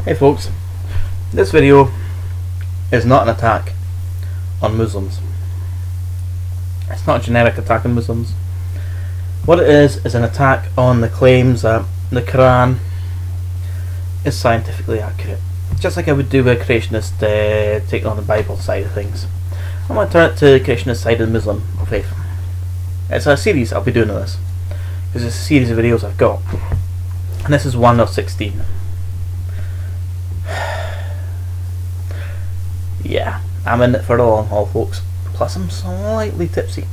Hey folks, this video is not an attack on Muslims. It's not a generic attack on Muslims. What it is an attack on the claims that the Quran is scientifically accurate. Just like I would do with a creationist taking on the Bible side of things. I'm going to turn it to the creationist side of the Muslim faith. It's a series I'll be doing of this, because it's a series of videos I've got, and this is one of 16. Yeah, I'm in it for the long haul, folks. Plus I'm slightly tipsy.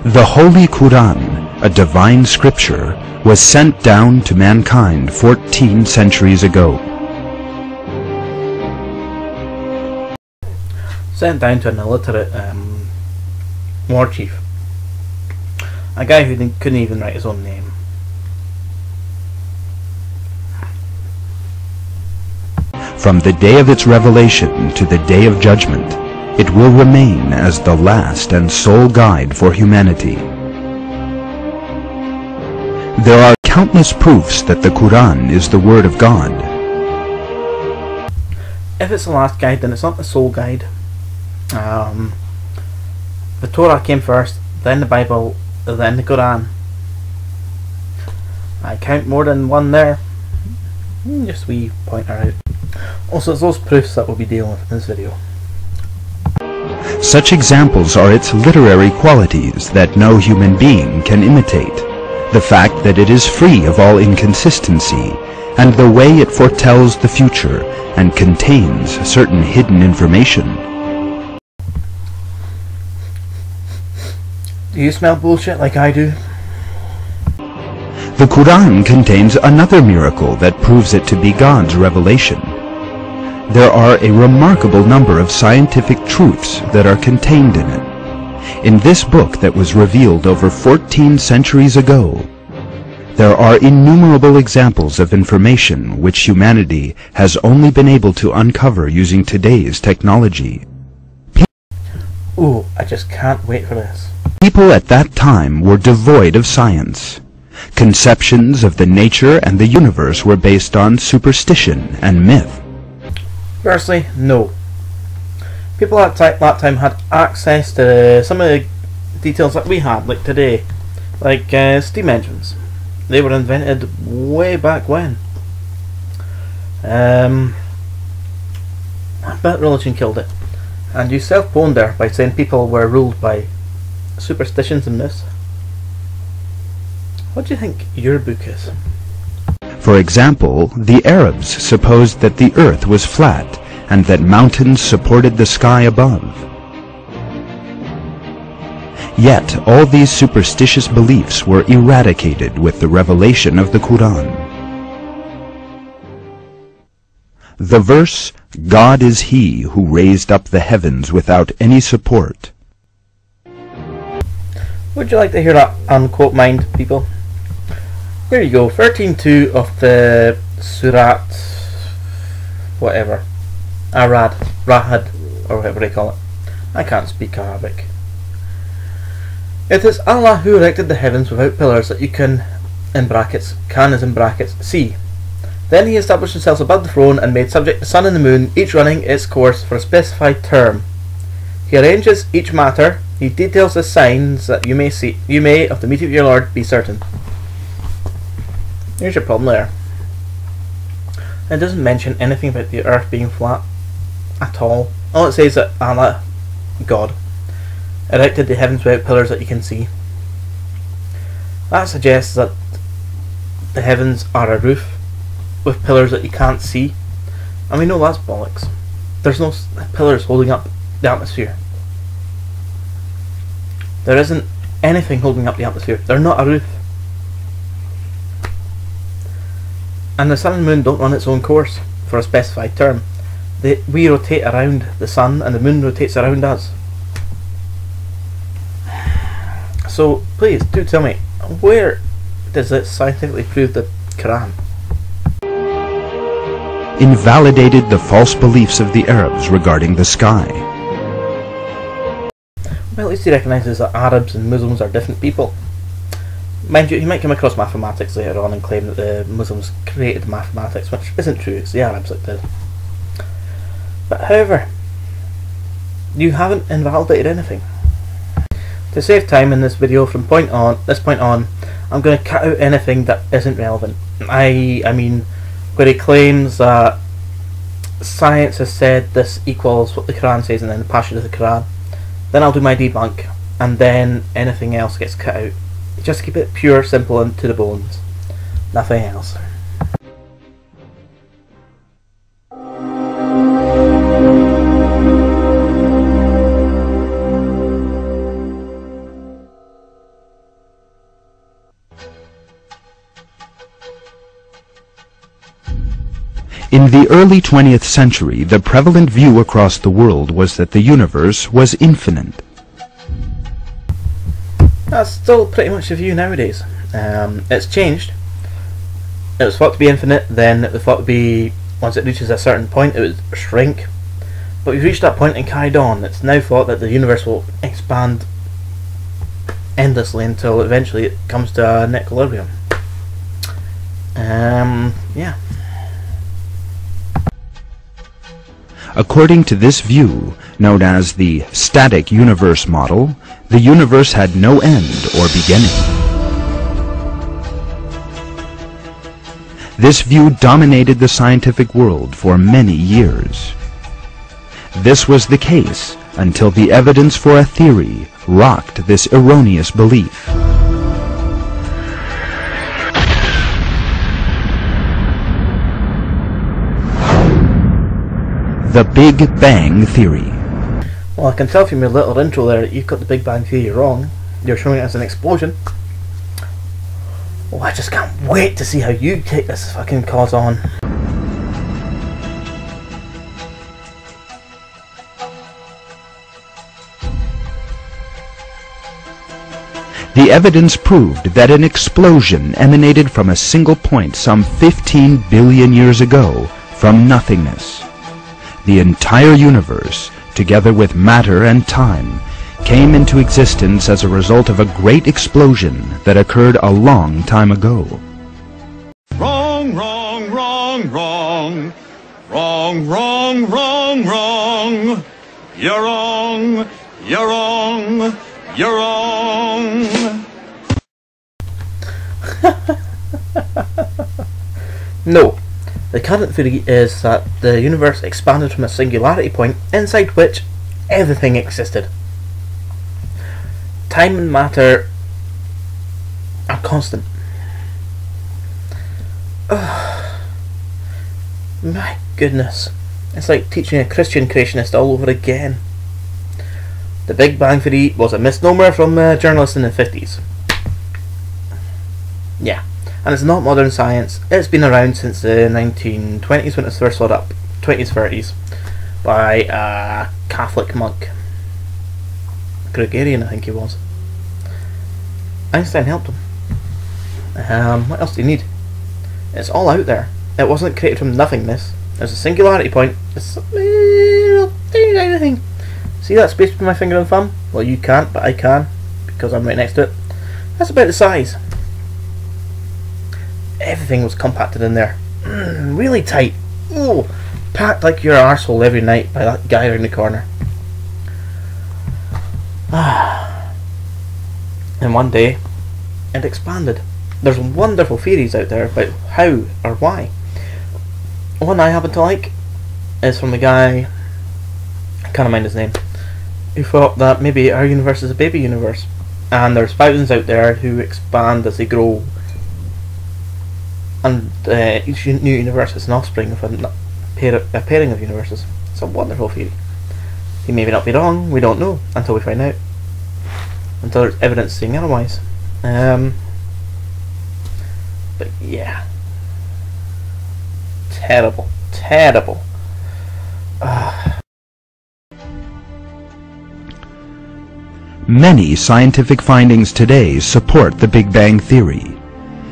The Holy Qu'ran, a divine scripture, was sent down to mankind 14 centuries ago. Sent down to an illiterate war chief. A guy who couldn't even write his own name. From the day of its revelation to the day of judgment, it will remain as the last and sole guide for humanity. There are countless proofs that the Quran is the Word of God. If it's the last guide, then it's not the sole guide. The Torah came first, then the Bible, then the Quran. I count more than one there. Just we pointer out. Also, it's those proofs that we'll be dealing with in this video. Such examples are its literary qualities that no human being can imitate, the fact that it is free of all inconsistency, and the way it foretells the future and contains certain hidden information. Do you smell bullshit like I do? The Quran contains another miracle that proves it to be God's revelation. There are a remarkable number of scientific truths that are contained in it. In this book that was revealed over 14 centuries ago, there are innumerable examples of information which humanity has only been able to uncover using today's technology. Ooh, I just can't wait for this. People at that time were devoid of science. Conceptions of the nature and the universe were based on superstition and myth. Firstly, no. People at that time had access to some of the details that we had, like today, like steam engines. They were invented way back when. But religion killed it. And you self-pwned there by saying people were ruled by superstitions and myths. What do you think your book is? For example, the Arabs supposed that the earth was flat and that mountains supported the sky above. Yet all these superstitious beliefs were eradicated with the revelation of the Quran. The verse, "God is He who raised up the heavens without any support." Would you like to hear that unquote mind, people? Here you go, 13.2 of the Surat, whatever, Rahad, or whatever they call it. I can't speak Arabic. It is Allah who erected the heavens without pillars that you can, in brackets, see. Then He established Himself above the throne and made subject the sun and the moon, each running its course for a specified term. He arranges each matter. He details the signs that you may of the meeting of your Lord be certain. Here's your problem there. It doesn't mention anything about the earth being flat at all. All it says is that Allah, God, erected the heavens without pillars that you can see. That suggests that the heavens are a roof with pillars that you can't see. And we know that's bollocks. There's no pillars holding up the atmosphere. There isn't anything holding up the atmosphere. They're not a roof. And the sun and moon don't run its own course for a specified term. We rotate around the sun and the moon rotates around us. So please do tell me, Where does it scientifically prove the Quran? Invalidated the false beliefs of the Arabs regarding the sky. Well, at least he recognises that Arabs and Muslims are different people. Mind you, he might come across mathematics later on and claim that the Muslims created mathematics, which isn't true, it's the Arabs that did. But however, you haven't invalidated anything. To save time in this video, from this point on, I'm going to cut out anything that isn't relevant. I mean, where he claims that science has said this equals what the Quran says and then the passage of the Quran, then I'll do my debunk, and then anything else gets cut out. Just keep it pure, simple and to the bones. Nothing else. In the early 20th century, the prevalent view across the world was that the universe was infinite. That's still pretty much the view nowadays. It's changed. It was thought to be infinite, then it was thought to be, once it reaches a certain point, it would shrink. But we've reached that point and carried on. It's now thought that the universe will expand endlessly until eventually it comes to an equilibrium. Yeah. According to this view, known as the static universe model, the universe had no end or beginning. This view dominated the scientific world for many years. This was the case until the evidence for a theory rocked this erroneous belief. The Big Bang Theory. Well, I can tell from your little intro there that you've got the Big Bang Theory wrong. You're showing it as an explosion. Oh, I just can't wait to see how you take this fucking cause on. The evidence proved that an explosion emanated from a single point some 15 billion years ago from nothingness. The entire universe, together with matter and time, came into existence as a result of a great explosion that occurred a long time ago. Wrong, wrong, wrong, wrong. Wrong, wrong, wrong, wrong. You're wrong, you're wrong, you're wrong. No. The current theory is that the universe expanded from a singularity point inside which everything existed. Time and matter are constant. Oh, my goodness. It's like teaching a Christian creationist all over again. The Big Bang Theory was a misnomer from journalists in the 50s. Yeah. And it's not modern science. It's been around since the 1920s when it was first thought up, 20s, 30s, by a Catholic monk. Gregorian, I think he was. Einstein helped him. What else do you need? It's all out there. It wasn't created from nothingness. There's a singularity point. It's anything. See that space between my finger and thumb? Well, you can't, but I can, because I'm right next to it. That's about the size. Everything was compacted in there. Really tight. Ooh, packed like your arsehole every night by that guy around the corner. And one day, it expanded. There's wonderful theories out there about how or why. One I happen to like is from a guy, I can't mind his name, who thought that maybe our universe is a baby universe. And there's thousands out there who expand as they grow. And each new universe is an offspring of a pairing of universes. It's a wonderful theory. He may not be wrong, we don't know until we find out. Until there's evidence saying otherwise. But yeah. Terrible. Terrible. Many scientific findings today support the Big Bang theory.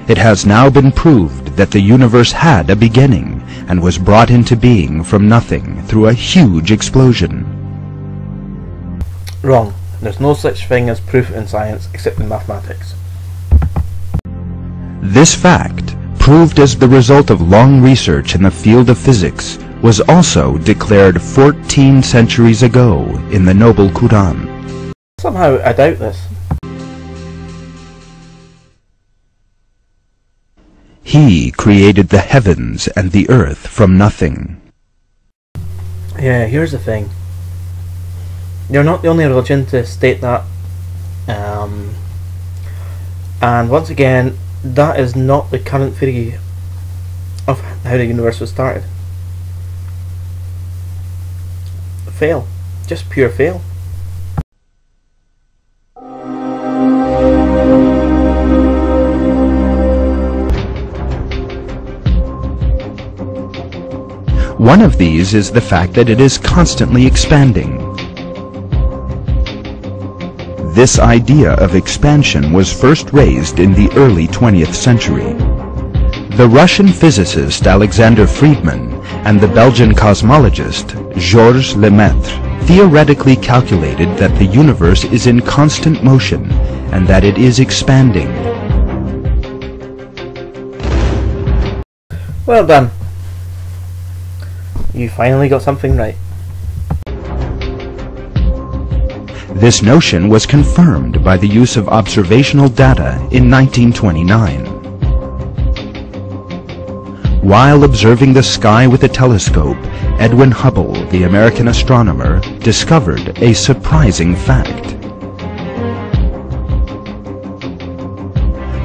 It has now been proved that the universe had a beginning and was brought into being from nothing through a huge explosion. Wrong. There's no such thing as proof in science except in mathematics. This fact, proved as the result of long research in the field of physics, was also declared 14 centuries ago in the noble Qu'ran. Somehow I doubt this. He created the heavens and the earth from nothing. Yeah, here's the thing. You're not the only religion to state that. And once again, that is not the current theory of how the universe was started. Fail. Just pure fail. One of these is the fact that it is constantly expanding. This idea of expansion was first raised in the early 20th century. The Russian physicist Alexander Friedmann and the Belgian cosmologist Georges Lemaitre theoretically calculated that the universe is in constant motion and that it is expanding. Well done. You finally got something right. This notion was confirmed by the use of observational data in 1929. While observing the sky with a telescope, Edwin Hubble, the American astronomer, discovered a surprising fact.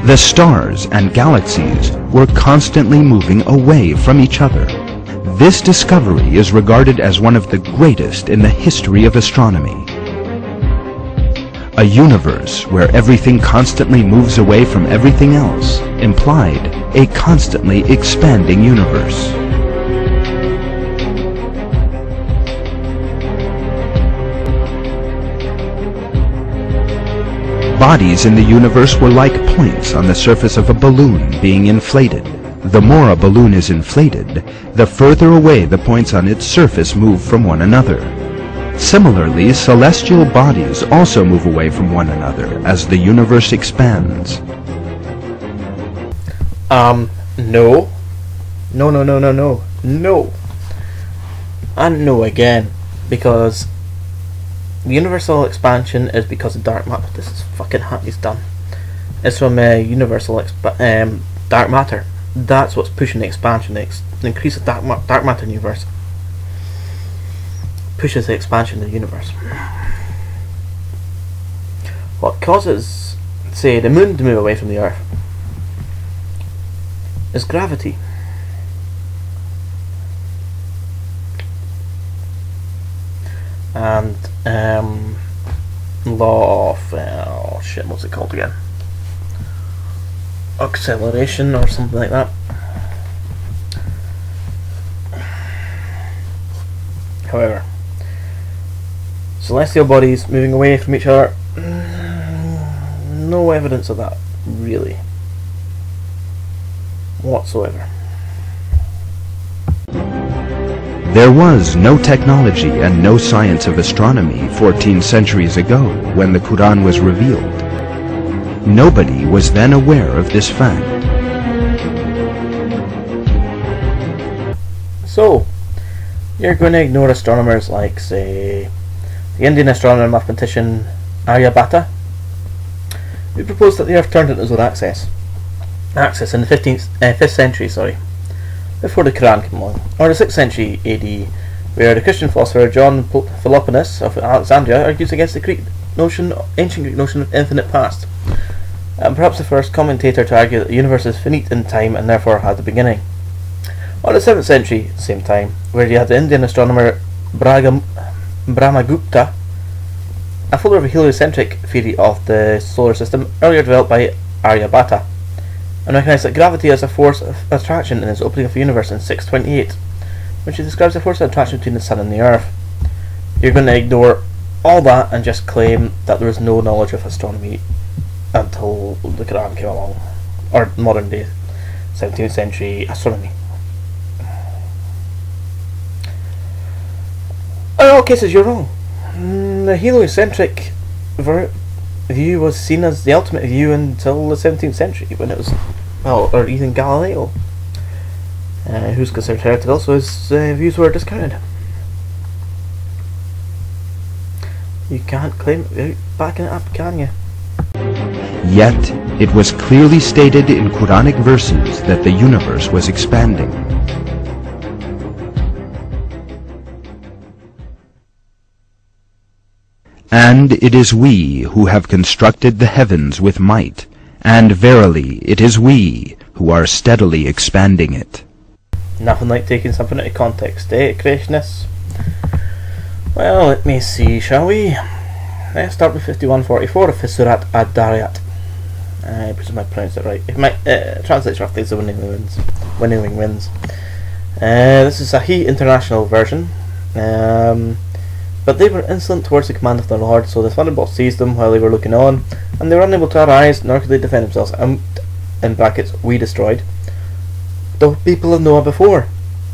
The stars and galaxies were constantly moving away from each other. This discovery is regarded as one of the greatest in the history of astronomy. A universe where everything constantly moves away from everything else implied a constantly expanding universe. Bodies in the universe were like points on the surface of a balloon being inflated. The more a balloon is inflated, the further away the points on its surface move from one another. Similarly, celestial bodies also move away from one another as the universe expands. No. No. And no again. Because the universal expansion is because of dark matter. This is fucking Hattie's done. It's from universal dark matter. That's what's pushing the expansion, the increase of dark matter in the universe. Pushes the expansion of the universe. What causes, say, the moon to move away from the earth is gravity. And law of what's it called again? Acceleration or something like that. However, celestial bodies moving away from each other, no evidence of that, really, whatsoever. There was no technology and no science of astronomy 14 centuries ago when the Qu'ran was revealed. Nobody was then aware of this fact. So, you're going to ignore astronomers like, say, the Indian astronomer and mathematician Aryabhata, who proposed that the Earth turned into its own axis in the 5th century, before the Qu'ran came along, or the 6th century AD, where the Christian philosopher John Philoponus of Alexandria argues against the ancient Greek notion of infinite past, and perhaps the first commentator to argue that the universe is finite in time and therefore had a beginning. Or the 7th century, at the same time, where you had the Indian astronomer Brahmagupta, a follower of a heliocentric theory of the solar system earlier developed by Aryabhata, and recognised that gravity as a force of attraction in his opening of the universe in 628, which he describes the force of attraction between the sun and the earth. You're going to ignore all that and just claim that there was no knowledge of astronomy until the Qu'ran came along, or modern day 17th century astronomy. In all cases, you're wrong. The heliocentric view was seen as the ultimate view until the 17th century, when it was, well, or even Galileo, who's considered heretical, so his views were discounted. You can't claim it without backing it up, can you? Yet, it was clearly stated in Quranic verses that the universe was expanding. And it is we who have constructed the heavens with might, and verily it is we who are steadily expanding it. Nothing like taking something out of context, eh, creationists? Well, let me see, shall we? Let's start with 5144 of Surat Ad-Dariyat. I presume I pronounced it right. It might translates roughly as the winnowing winds. This is a Sahih International version. But they were insolent towards the command of their Lord, so the thunderbolt seized them while they were looking on, and they were unable to arise, nor could they defend themselves. In brackets, we destroyed the people of Noah before.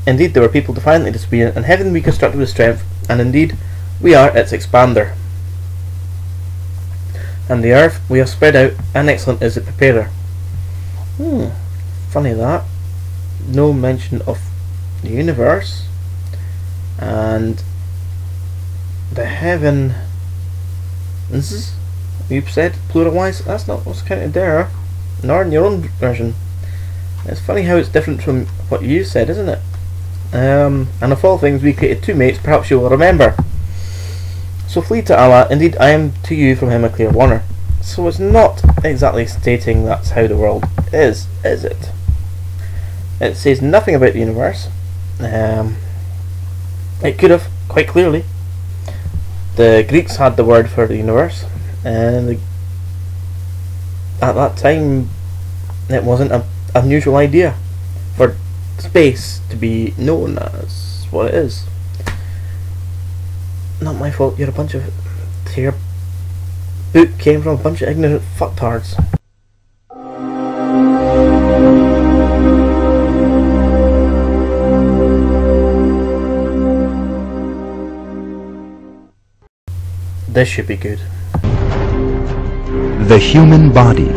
Indeed, there were people defiantly disobedient, and heaven we constructed with strength, and indeed, we are its expander. And the earth we have spread out, and excellent is its preparer. Funny that. No mention of the universe, and the heaven. This is, you've said pluralise. That's not what's counted there, nor in your own version. It's funny how it's different from what you said, isn't it? And of all things, we created two mates. Perhaps you will remember. So flee to Allah. Indeed, I am to you from Him a clear warner. So it's not exactly stating that's how the world is it? It says nothing about the universe. It could have, quite clearly. The Greeks had the word for the universe, and at that time it wasn't an unusual idea for space to be known as what it is. Not my fault, you're a bunch of... Your book came from a bunch of ignorant fucktards. This should be good. The human body.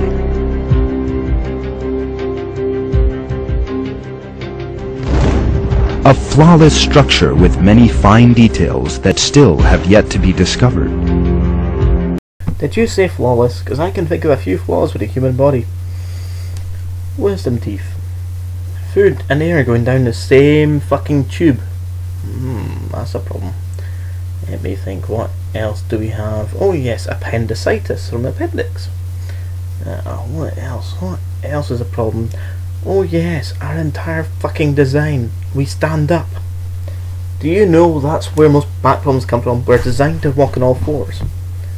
A flawless structure with many fine details that still have yet to be discovered. Did you say flawless? Because I can think of a few flaws with the human body. Wisdom teeth. Food and air going down the same fucking tube. That's a problem. Let me think, what else do we have? Oh yes, appendicitis from appendix. What else? What else is a problem? Oh yes, our entire fucking design. We stand up. Do you know that's where most back problems come from? We're designed to walk on all fours,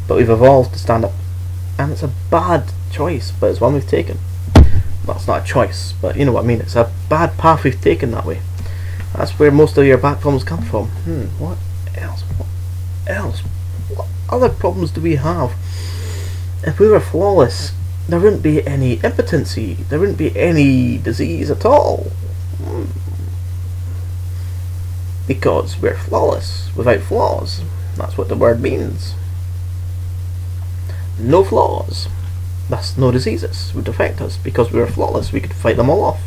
but we've evolved to stand up. And it's a bad choice, but it's one we've taken. Well, it's not a choice, but you know what I mean. It's a bad path we've taken that way. That's where most of your back problems come from. What else? What else? What other problems do we have? If we were flawless, there wouldn't be any impotency. There wouldn't be any disease at all. Because we're flawless, without flaws. That's what the word means. No flaws. Thus no diseases would affect us. Because we were flawless, we could fight them all off.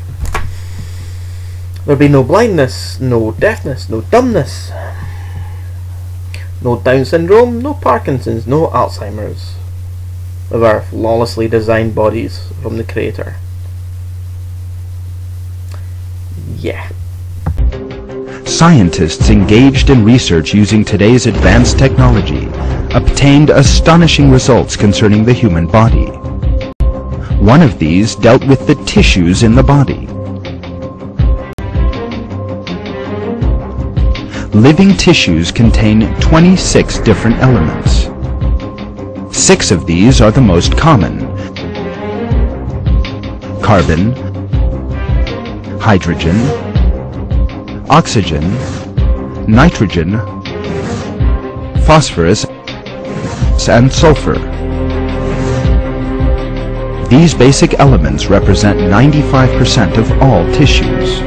There'd be no blindness, no deafness, no dumbness, no Down syndrome, no Parkinson's, no Alzheimer's, with our flawlessly designed bodies from the Creator. Yeah. Scientists engaged in research using today's advanced technology obtained astonishing results concerning the human body. One of these dealt with the tissues in the body. Living tissues contain 26 different elements. 6 of these are the most common: carbon, hydrogen, oxygen, nitrogen, phosphorus, phosphorus and sulfur. These basic elements represent 95% of all tissues.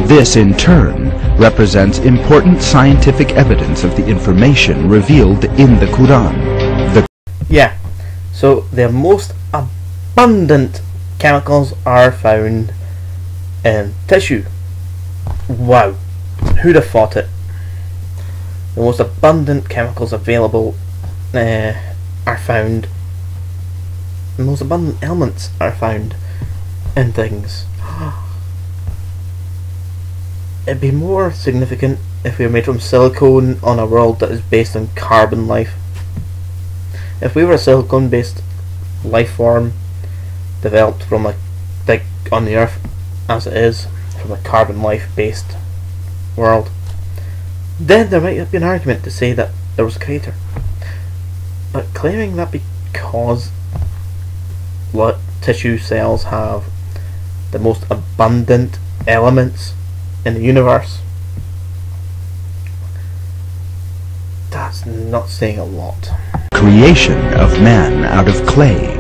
This, in turn, represents important scientific evidence of the information revealed in the Qu'ran. Yeah, so the most abundant chemicals are found in tissue. Wow, who'd have thought it? The most abundant chemicals available are found. The most abundant elements are found in things. It'd be more significant if we were made from silicone on a world that is based on carbon life. If we were a silicone-based life form developed from on the Earth as it is, from a carbon life-based world, then there might be an argument to say that there was a creator. But claiming that because tissue cells have the most abundant elements in the universe, that's not saying a lot. Creation of man out of clay.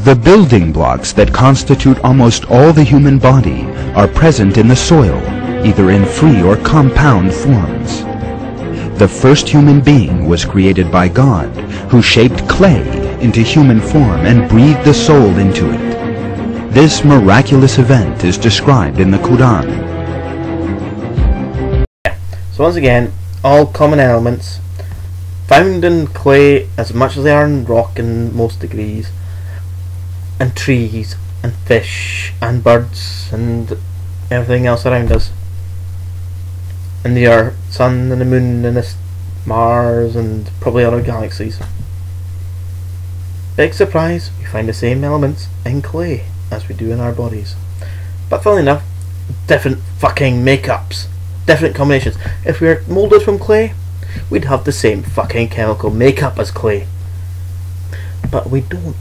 The building blocks that constitute almost all the human body are present in the soil, either in free or compound forms. The first human being was created by God, who shaped clay into human form and breathed the soul into it. This miraculous event is described in the Qu'ran. So once again, all common elements found in clay as much as they are in rock in most degrees, and trees and fish and birds and everything else around us, and the Earth, Sun and the Moon and Mars and probably other galaxies. Big surprise, we find the same elements in clay as we do in our bodies. But funnily enough, different fucking makeups, different combinations. If we were moulded from clay, we'd have the same fucking chemical makeup as clay. But we don't.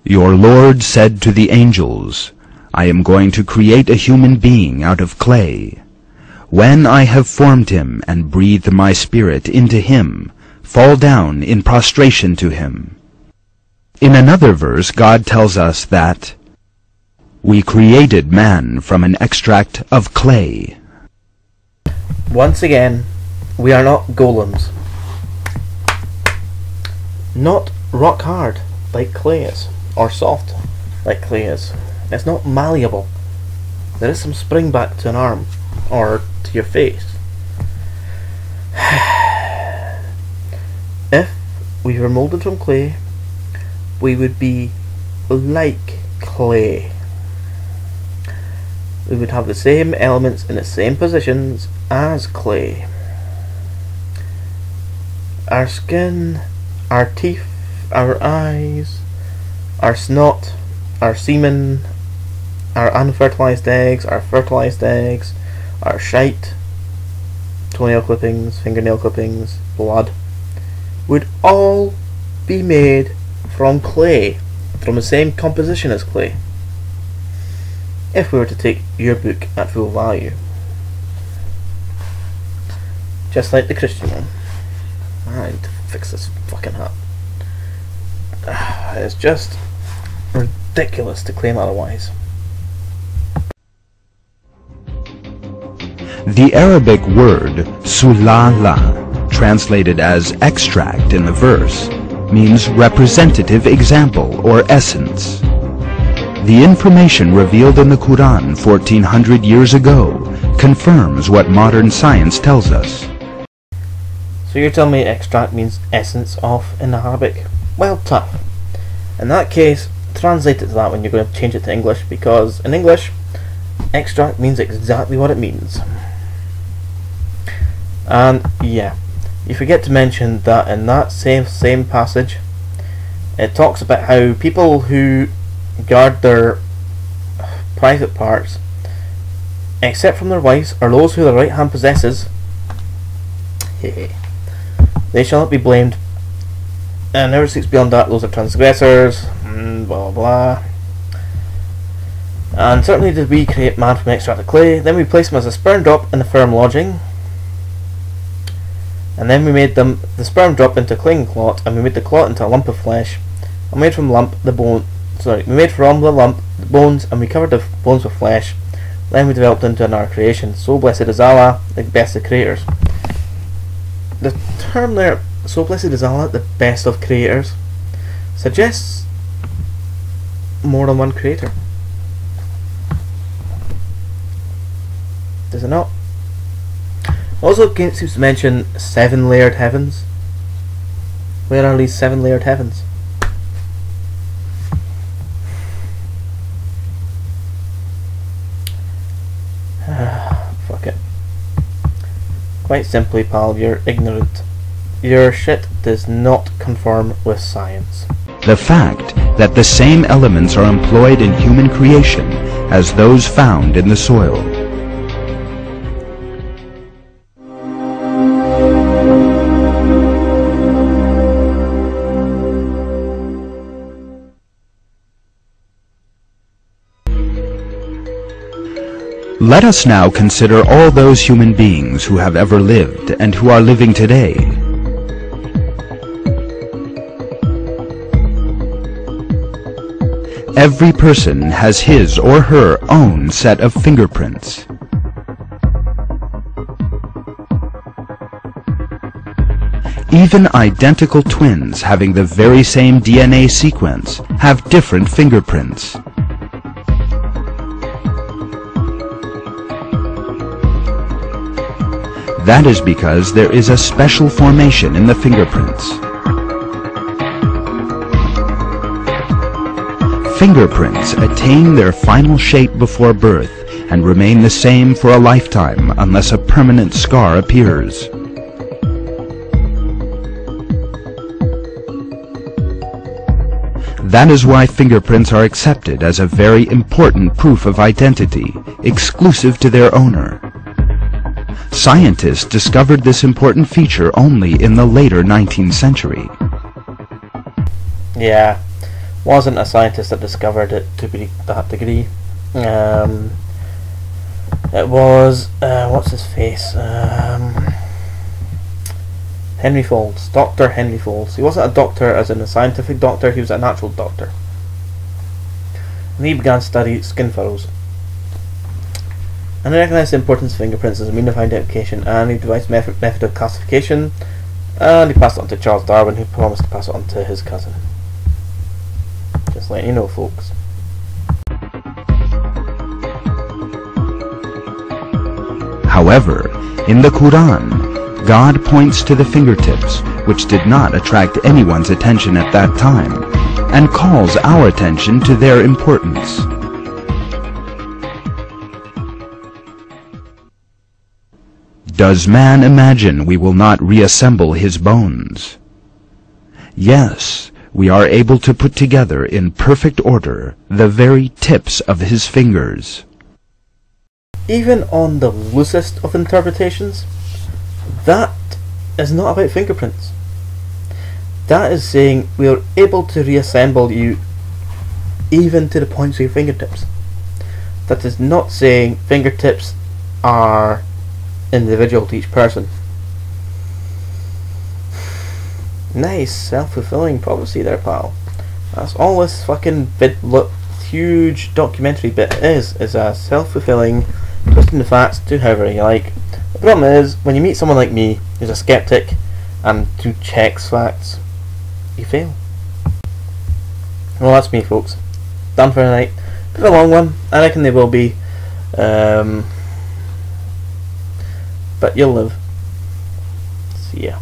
Your Lord said to the angels, I am going to create a human being out of clay. When I have formed him and breathed my spirit into him, fall down in prostration to him. In another verse, God tells us that we created man from an extract of clay. Once again, we are not golems. Not rock hard like clay is, or soft like clay is. It's not malleable. There is some spring back to an arm, or to your face. If we were moulded from clay, we would be like clay. We would have the same elements in the same positions as clay. Our skin, our teeth, our eyes, our snot, our semen, our unfertilized eggs, our fertilized eggs, our shite, toenail clippings, fingernail clippings, blood, would all be made from clay, from the same composition as clay, if we were to take your book at full value. Just like the Christian one. I need to fix this fucking hat. It's just ridiculous to claim otherwise. The Arabic word sulala, translated as extract in the verse, means representative example or essence. The information revealed in the Qu'ran 1400 years ago confirms what modern science tells us. So you're telling me extract means essence of in Arabic? Well, tough. In that case, translate it to that when you're going to change it to English, because in English, extract means exactly what it means. And yeah, you forget to mention that in that same passage, it talks about how people who guard their private parts, except from their wives, or those who their right hand possesses, they shall not be blamed. And whoever seeks beyond that, those are transgressors, blah blah blah. And certainly did we create man from extracted clay. Then we placed him as a sperm drop in a firm lodging. And then we made the sperm drop into a clinging clot, and we made the clot into a lump of flesh. And made from lump the bone. Sorry, we made from the lump the bones, and we covered the bones with flesh. Then we developed into another creation. So blessed is Allah, the best of creators. The term there, so blessed is Allah, the best of creators, suggests more than one creator. Does it not? Also seems to mention 7 layered heavens. Where are these 7 layered heavens? Fuck it. Quite simply, pal, you're ignorant. Your shit does not conform with science. The fact that the same elements are employed in human creation as those found in the soil. Let us now consider all those human beings who have ever lived and who are living today. Every person has his or her own set of fingerprints. Even identical twins having the very same DNA sequence have different fingerprints. That is because there is a special formation in the fingerprints. Fingerprints attain their final shape before birth and remain the same for a lifetime unless a permanent scar appears. That is why fingerprints are accepted as a very important proof of identity, exclusive to their owner. Scientists discovered this important feature only in the later 19th century. Yeah, wasn't a scientist that discovered it to that degree. It was, what's his face? Henry Folds, Dr. Henry Folds. He wasn't a doctor as in a scientific doctor, he was a natural doctor. And he began to study skin furrows. And he recognised the importance of fingerprints as a mean of identification, and he devised method of classification, and he passed it on to Charles Darwin, who promised to pass it on to his cousin. Just letting you know, folks. However, in the Qu'ran, God points to the fingertips, which did not attract anyone's attention at that time, and calls our attention to their importance. Does man imagine we will not reassemble his bones? Yes, we are able to put together in perfect order the very tips of his fingers. Even on the loosest of interpretations, that is not about fingerprints. That is saying we are able to reassemble you even to the points of your fingertips. That is not saying fingertips are individual to each person. Nice self-fulfilling prophecy there, pal. That's all this fucking huge documentary bit is a self-fulfilling, twisting the facts to however you like. The problem is, when you meet someone like me, who's a skeptic, and who checks facts, you fail. Well, that's me, folks. Done for the night. Bit of a long one. I reckon they will be. But you'll live. See ya.